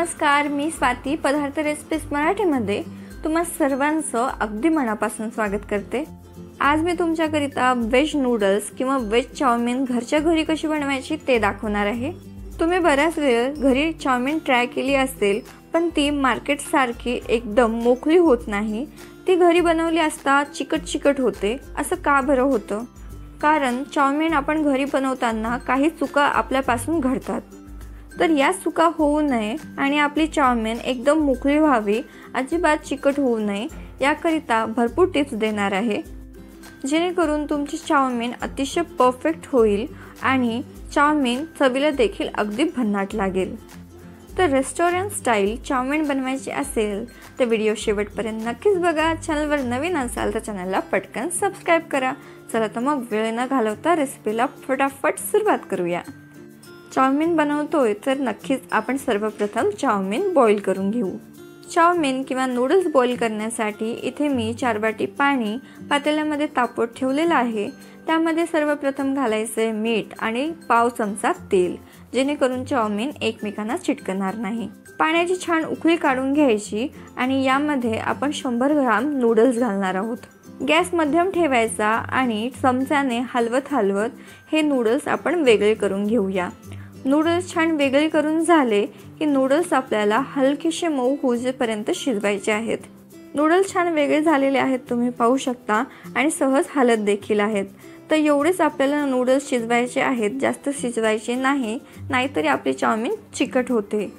नमस्कार, मी स्वाती पदार्थ रेसिपीज मराठीमध्ये तुम्हा सर्वांचं अगदी मनापासून स्वागत करते। आज मी तुमच्याकरिता वेज नूडल्स किंवा वेज चाउमीन घरच्या घरी कशी बनवायची ते दाखवणार आहे। तुम्ही बऱ्याच वेळ घरी चाउमीन ट्राय केली असेल, पण ती मार्केट सारखी एकदम मोकळी होत नाही। ती घरी बनवली असता चिकट होते। असं का बरं होतं? कारण चाउमीन आपण घरी बनवताना काही चुका आपल्यापासून घडतात। तर या चुका होऊ नये आणि आपली चाउमीन एकदम मोकळी व्हावी, अजिबात चिकट होऊ नये याकरिता भरपूर टिप्स देणार आहे, जेणेकरून तुमची चाउमीन अतिशय परफेक्ट होईल आणि चाउमीन चवीला देखील अगदी भन्नाट लागेल। तर रेस्टॉरंट स्टाईल चाउमीन बनवायची असेल तर व्हिडिओ शेवटपर्यंत नक्कीच बघा। चॅनलवर नवीन असाल तर चॅनलला पटकन सबस्क्राइब करा। चला तर मग वेळ न घालवता रेसिपीला फटाफट सुरुवात करूया। चाउमीन बनवतोय तर नक्कीच आपण सर्वप्रथम चाउमीन बॉईल करून घेऊ। चाउमीन किंवा नूडल्स बॉईल करण्यासाठी इथे मी 4 वाटी पाणी पातेल्यामध्ये तापवत ठेवलेलं आहे। त्यामध्ये सर्वप्रथम घालायचे मीठ आणि पाव चमचा तेल, जेणेकरून चाउमीन एकमेकांना चिटकणार नाही। पाण्याची छान उकळी काढून घ्यायची आणि यामध्ये आपण 100 ग्राम नूडल्स घालणार आहोत। गॅस मध्यम ठेवायचा आणि चमच्याने हलवत हे नूडल्स आपण वेगळे करून घेऊया। नूडल्स छान वेगळे करून झाले की नूडल्स आपल्याला हलकेसे मऊ होईपर्यंत शिजवायचे आहेत। नूडल्स छान वेगळे झालेले आहेत, तुम्ही पाहू शकता, आणि सहज हलत देखील आहेत। तर एवढेच आपल्याला नूडल्स शिजवायचे आहेत, जास्त शिजवायचे नाही, नाहीतरी आपली चाउमीन चिकट होते।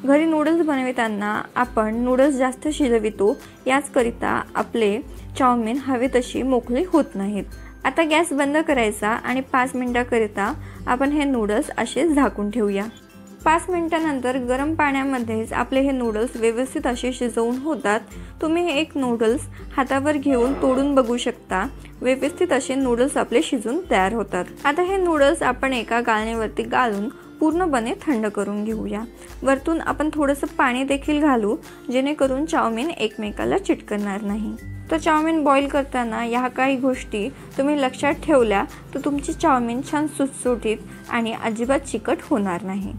घरी नूडल्स बनवताना आपण नूडल्स जास्त शिजवितो, याचकरिता आपले चाउमीन हवे तशी मोकळी होत नाहीत। आता गॅस बंद करायचा आणि 5 मिनिटांकरिता आपण हे नूडल्स असे झाकून ठेवूया। 5 मिनिटांनंतर गरम पाण्यामध्येच आपले हे नूडल्स व्यवस्थित असे शिजवून होतात। तुम्ही हे एक नूडल्स हातावर घेऊन तोडून बघू शकता, व्यवस्थित असे नूडल्स आपले शिजून तयार होतात। आता हे नूडल्स आपण एका गाळणीवरती गाळून पूर्णपणे थंड करून घेऊया। वरतून आपण थोडंसं पाणी देखील घालू, जेणेकरून चाउमीन एकमेकाला चिटकणार नाही। तर चाउमीन बॉईल करताना या काही गोष्टी तुम्ही लक्षात ठेवल्या तर तुमची चाउमीन छान सुटसुटीत आणि अजिबात चिकट होणार नाही।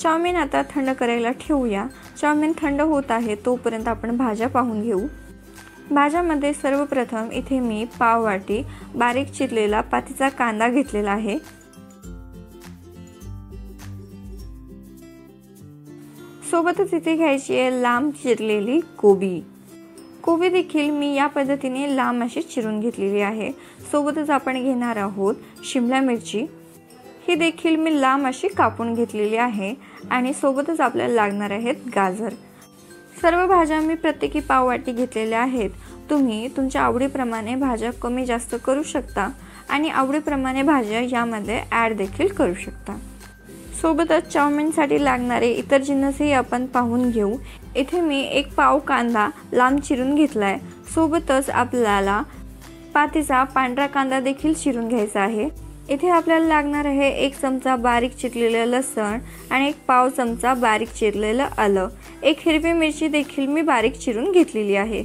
चाउमीन आता थंड करायला ठेवूया। चाउमीन थंड होत आहे तोपर्यंत आपण भाज्या पाहून घेऊ। भाज्यामध्ये सर्वप्रथम इथे मी पाव वाटी बारीक चिरलेला पातीचा कांदा घेतलेला आहे। सोबतच इथे घ्यायची आहे लांब चिरलेली कोबी देखील मी या पद्धतीने लांब अशी चिरून घेतलेली आहे। सोबतच आपण घेणार आहोत शिमला मिरची, ही देखील मी लांब अशी कापून घेतलेली आहे, आणि सोबतच आपल्याला लागणार आहेत गाजर। सर्व भाज्या मी प्रत्येकी पाव वाटी घेतलेल्या आहेत। तुम्ही तुमच्या आवडीप्रमाणे भाज्या कमी जास्त करू शकता आणि आवडीप्रमाणे भाज्या यामध्ये ॲड देखील करू शकता। सोबतच चाउमीनसाठी लागणारे इतर जिन्नसही आपण पाहून घेऊ। इथे मी 1 पाव कांदा लांब चिरून घेतलाय। सोबतच आपल्याला पातीचा पांढरा कांदा देखील चिरून घ्यायचा आहे। इथे आपल्याला लागणार आहे 1 चमचा बारीक चिरलेलं लसण आणि 1 पाव चमचा बारीक चिरलेलं आलं। 1 हिरवी मिरची देखील मी बारीक चिरून घेतलेली आहे।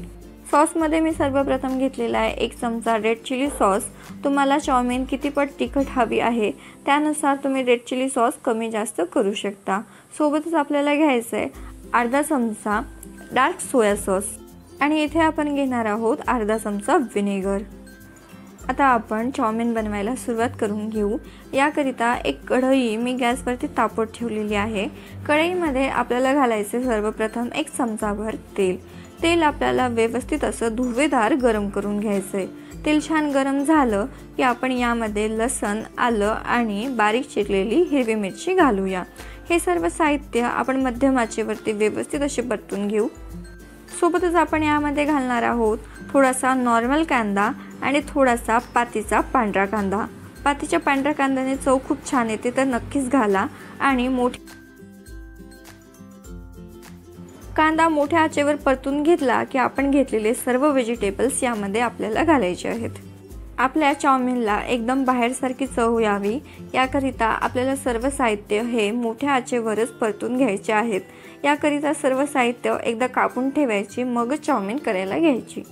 सॉसमध्ये मी सर्वप्रथम घेतलेला आहे 1 चमचा रेड चिली सॉस। तुम्हाला चाउमीन किती पट तिखट हवी आहे त्यानुसार तुम्ही रेड चिली सॉस कमी जास्त करू शकता। सोबतच आपल्याला घ्यायचं आहे अर्धा चमचा डार्क सोया सॉस, आणि इथे आपण घेणार आहोत अर्धा चमचा व्हिनेगर। आता आपण चाउमीन बनवायला सुरुवात करून घेऊ। याकरिता एक कढई मी गॅसवरती तापवत ठेवलेली आहे। कढईमध्ये आपल्याला घालायचे सर्वप्रथम 1 चमचाभर तेल आपल्याला व्यवस्थित असं धुवेदार गरम करून घ्यायचंय। तेल छान गरम झालं की आपण यामध्ये लसण, आलं आणि बारीक चिरलेली हिरवी मिरची घालूया। हे सर्व साहित्य आपण मध्यम आचेवरती व्यवस्थित असे परतून घेऊ। सोबतच आपण यामध्ये घालणार आहोत थोडासा नॉर्मल कांदा आणि थोडासा पातीचा पांढरा कांदा। पातीच्या पांढऱ्या कांद्याने चव खूप छान येते, तर नक्कीच घाला। आणि कांदा मोठ्या आचेवर परतून घेतला की आपण घेतलेले सर्व व्हेजिटेबल्स यामध्ये आपल्याला घालायचे आहेत। आपल्या चाउमीनला एकदम बाहेरसारखी चव यावी याकरिता आपल्याला सर्व साहित्य हे मोठ्या आचेवरच परतून घ्यायचे आहेत। याकरिता सर्व साहित्य एकदा कापून ठेवायची, मगच चाउमीन करायला घ्यायची।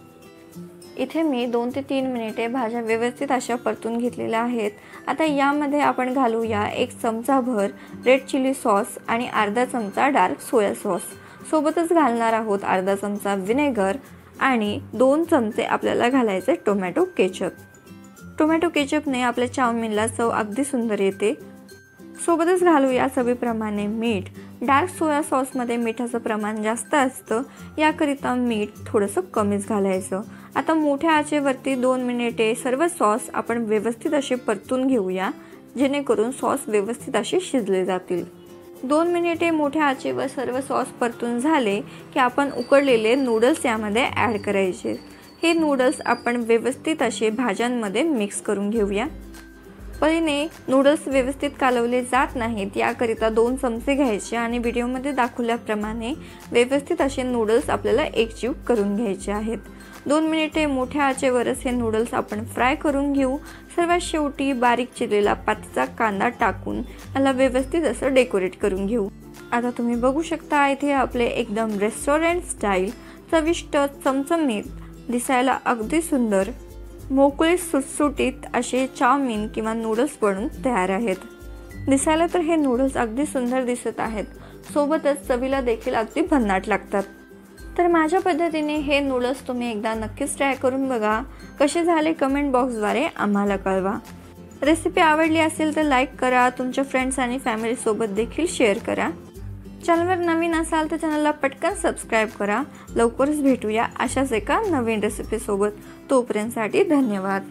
इथे मी 2 ते 3 मिनिटे भाज्या व्यवस्थित अशा परतून घेतलेल्या आहेत। आता यामध्ये आपण घालूया 1 चमचाभर रेड चिली सॉस आणि अर्धा चमचा डार्क सोया सॉस। सोबतच घालणार आहोत अर्धा चमचा व्हिनेगर आणि 2 चमचे आपल्याला घालायचे टोमॅटो केचप। टोमॅटो केचपने आपल्या चाऊमिनला चव अगदी सुंदर येते। सोबतच घालूया चवीप्रमाणे मीठ। डार्क सोया सॉसमध्ये मिठाचं प्रमाण जास्त असतं, याकरिता मीठ थोडंसं कमीच घालायचं। आता मोठ्या आचेवरती 2 मिनिटे सर्व सॉस आपण व्यवस्थित असे परतून घेऊया, जेणेकरून सॉस व्यवस्थित असे शिजले जातील। 2 मिनिटे मोठ्या आचेवर सर्व सॉस परतून झाले की आपण उकडलेले नूडल्स यामध्ये ॲड करायचे। हे नूडल्स आपण व्यवस्थित असे भाज्यांमध्ये मिक्स करून घेऊया। परीने नूडल्स व्यवस्थित कालवले जात नाहीत, याकरिता 2 चमचे घ्यायचे आणि व्हिडिओमध्ये दाखवल्याप्रमाणे व्यवस्थित असे नूडल्स आपल्याला एकजीव करून घ्यायचे आहेत। 2 मिनिटे मोठ्या आचेवरच हे नूडल्स आपण फ्राय करून घेऊ। सर्वात शेवटी बारीक चिरलेला पातीचा कांदा टाकून याला व्यवस्थित असं डेकोरेट करून घेऊ। आता तुम्ही बघू शकता इथे आपले एकदम रेस्टॉरंट स्टाईल चविष्ट चमचमीत दिसायला अगदी सुंदर मोकळे सुटसुटीत असे चाऊमिन किंवा नूडल्स बनून तयार आहेत। दिसायला तर हे नूडल्स अगदी सुंदर दिसत आहेत, सोबतच चवीला देखील अगदी भन्नाट लागतात। तर माझ्या पद्धतीने हे नूडल्स तुम्ही एकदा नक्कीच ट्राय करून बघा। कसे झाले कमेंट बॉक्सद्वारे आम्हाला कळवा। रेसिपी आवडली असेल तर लाईक करा, तुमच्या फ्रेंड्स आणि फॅमिली सोबत देखील शेअर करा। चॅनलवर नवीन असाल तर चॅनलला पटकन सबस्क्राईब करा। लवकरच भेटूया अशाच एका नवीन रेसिपी सोबत। तोपर्यंतसाठी धन्यवाद।